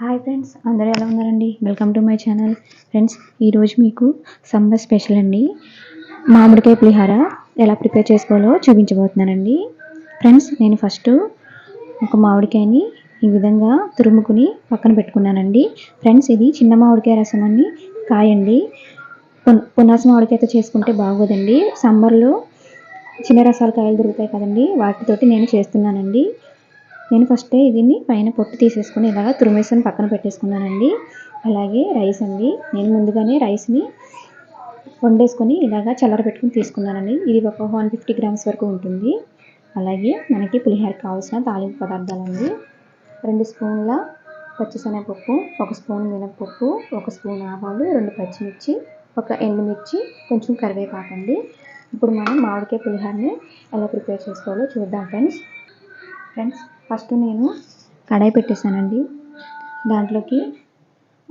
Hi friends, అందరూ ఎలా ఉన్నారండి? Welcome to my channel. Friends, ఈరోజు మీకు సమ్మర్ స్పెషల్ అండి మామిడికాయ పులిహోర ఎలా ప్రిపేర్ చేసుకోవాలో చూపించబోతున్నానండి. ఫ్రెండ్స్, నేను ఫస్ట్ ఒక మామిడికాయని ఈ విధంగా తురుముకుని పక్కన పెట్టుకున్నానండి. ఫ్రెండ్స్, ఇది చిన్న మామిడికాయ రసం అని కాయండి. పునాస మామిడికాయతో చేసుకుంటే బాగోదండి. సమ్మర్లో చిన్న రసాల కాయలు దొరుకుతాయి కదండి, వాటితోటి నేను చేస్తున్నానండి. నేను ఫస్ట్ దీన్ని పైన పొట్టు తీసేసుకుని ఇలాగా తురిమేసుకొని పక్కన పెట్టేసుకున్నానండి. అలాగే రైస్ అండి, నేను ముందుగానే రైస్ని వండేసుకొని ఇలాగా చల్లర పెట్టుకుని తీసుకున్నానండి. ఇది ఒక 150 గ్రామ్స్ వరకు ఉంటుంది. అలాగే మనకి పులిహోరకి కావాల్సిన తాలింపు పదార్థాలండి: 2 స్పూన్ల పచ్చిశనగపప్పు, 1 స్పూన్ మినపప్పు, 1 స్పూన్ ఆవాలు, 2 పచ్చిమిర్చి, 1 ఎండుమిర్చి, కొంచెం కరివేపాకు అండి. ఇప్పుడు మనం మామిడికాయ పులిహోరని ఎలా ప్రిపేర్ చేసుకోవాలో చూద్దాం ఫ్రెండ్స్. ఫస్ట్ నేను కడాయి పెట్టేసానండి. దాంట్లోకి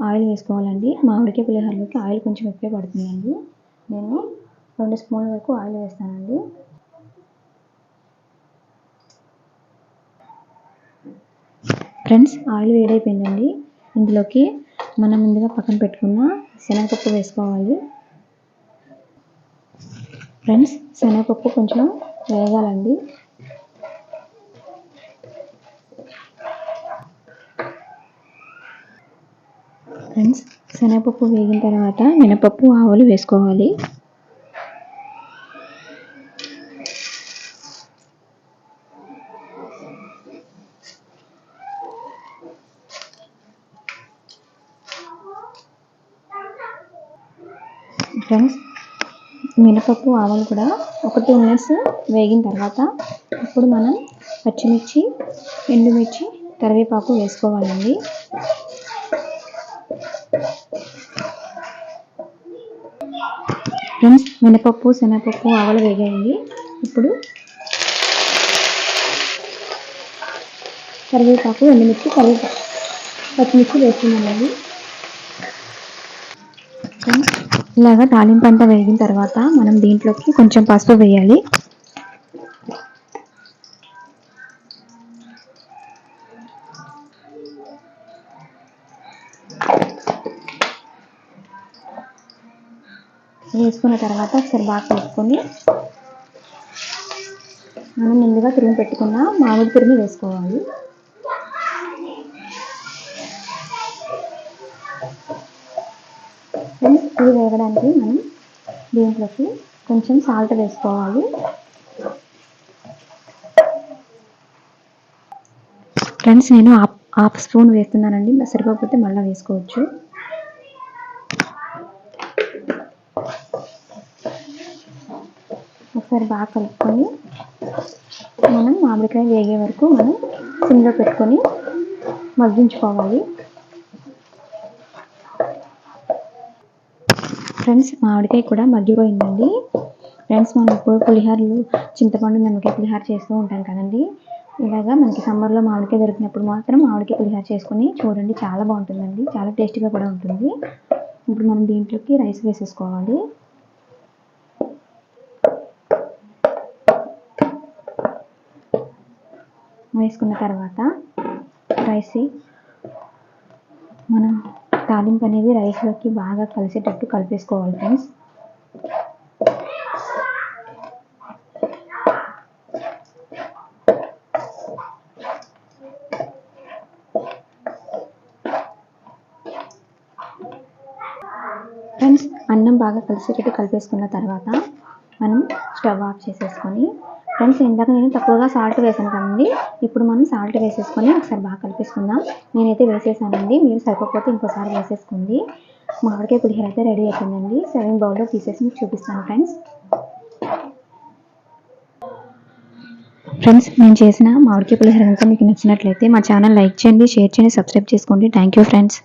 ఆయిల్ వేసుకోవాలండి. మామిడికాయ పులిహోరలోకి ఆయిల్ కొంచెం ఎక్కువ పడుతుందండి. నేను 2 స్పూన్ల వరకు ఆయిల్ వేస్తానండి. ఫ్రెండ్స్, ఆయిల్ వేడైపోయిందండి. ఇందులోకి మనం ముందుగా పక్కన పెట్టుకున్న శనగపప్పు వేసుకోవాలి. ఫ్రెండ్స్, శనగపప్పు కొంచెం వేగాలండి. ఫ్రెండ్స్, శనగపప్పు వేగిన తర్వాత మినపప్పు, ఆవాలు వేసుకోవాలి. ఫ్రెండ్స్, మినపప్పు, ఆవాలు కూడా ఒక 2 మినిట్స్ వేగిన తర్వాత ఇప్పుడు మనం పచ్చిమిర్చి, ఎండుమిర్చి, కరివేపాకు వేసుకోవాలండి. ఫ్రెండ్స్, మినపప్పు, శనగపప్పు, ఆవాలు వేగాయండి. ఇప్పుడు కరివేపాకు, ఎండుమిర్చి, పచ్చిమిర్చి వేస్తున్నానండి. ఫ్రెండ్స్, ఇలాగా తాలింపు అంతా వేగిన తర్వాత మనం దీంట్లోకి కొంచెం పసుపు వేయాలి. వేసుకున్న తర్వాత ఒకసారి బాగా కలుపుకొని మనం ముందుగా తురిమి పెట్టుకున్న మామిడి తురిమి వేసుకోవాలి. ఇది వేగడానికి మనం దీంట్లోకి కొంచెం సాల్ట్ వేసుకోవాలి. ఫ్రెండ్స్, నేను హాఫ్ స్పూన్ వేస్తున్నానండి, సరిపోతే మళ్ళీ వేసుకోవచ్చు. ఒకసారి బాగా కలుపుకొని మనం మామిడికాయ వేగే వరకు మనం సిమ్లో పెట్టుకొని మగ్గించుకోవాలి. ఫ్రెండ్స్, మామిడికాయ కూడా మగ్గిపోయిందండి. ఫ్రెండ్స్, మనం ఇప్పుడు పులిహోరలు చింతపండు, నిమ్మకాయ పులిహోర చేస్తూ ఉంటాం కదండి. ఇలాగా మనకి సమ్మర్లో మామిడికాయ దొరికినప్పుడు మాత్రం మామిడికాయ పులిహోర చేసుకొని చూడండి, చాలా బాగుంటుందండి, చాలా టేస్టీగా కూడా ఉంటుంది. ఇప్పుడు మనం దీంట్లోకి రైస్ వేసేసుకోవాలి. వేసుకున్న తర్వాత రైస్ మనం తాలింపు అనేది రైస్లోకి బాగా కలిసేటట్టు కలిపేసుకోవాలి. ఫ్రెండ్స్, అన్నం బాగా కలిసేటట్టు కలిపేసుకున్న తర్వాత మనం స్టవ్ ఆఫ్ చేసేసుకొని, ఫ్రెండ్స్, ఇందాక నేను తక్కువగా సాల్ట్ వేసాను కదండి, ఇప్పుడు మనం సాల్ట్ వేసేసుకొని ఒకసారి బాగా కలిపేసుకుందాం. నేనైతే వేసేసానండి, మీరు సరిపోతే ఇంకోసారి వేసేసుకోండి. మామిడికాయ పులిహోర అయితే రెడీ అయిపోయిందండి. సర్వింగ్ బౌల్లో తీసేసి మీకు చూపిస్తాను. ఫ్రెండ్స్, నేను చేసిన మామిడికాయ పులిహోర కనుక మీకు నచ్చినట్లయితే మా ఛానల్ లైక్ చేయండి, షేర్ చేయండి, సబ్స్క్రైబ్ చేసుకోండి. Thank you friends.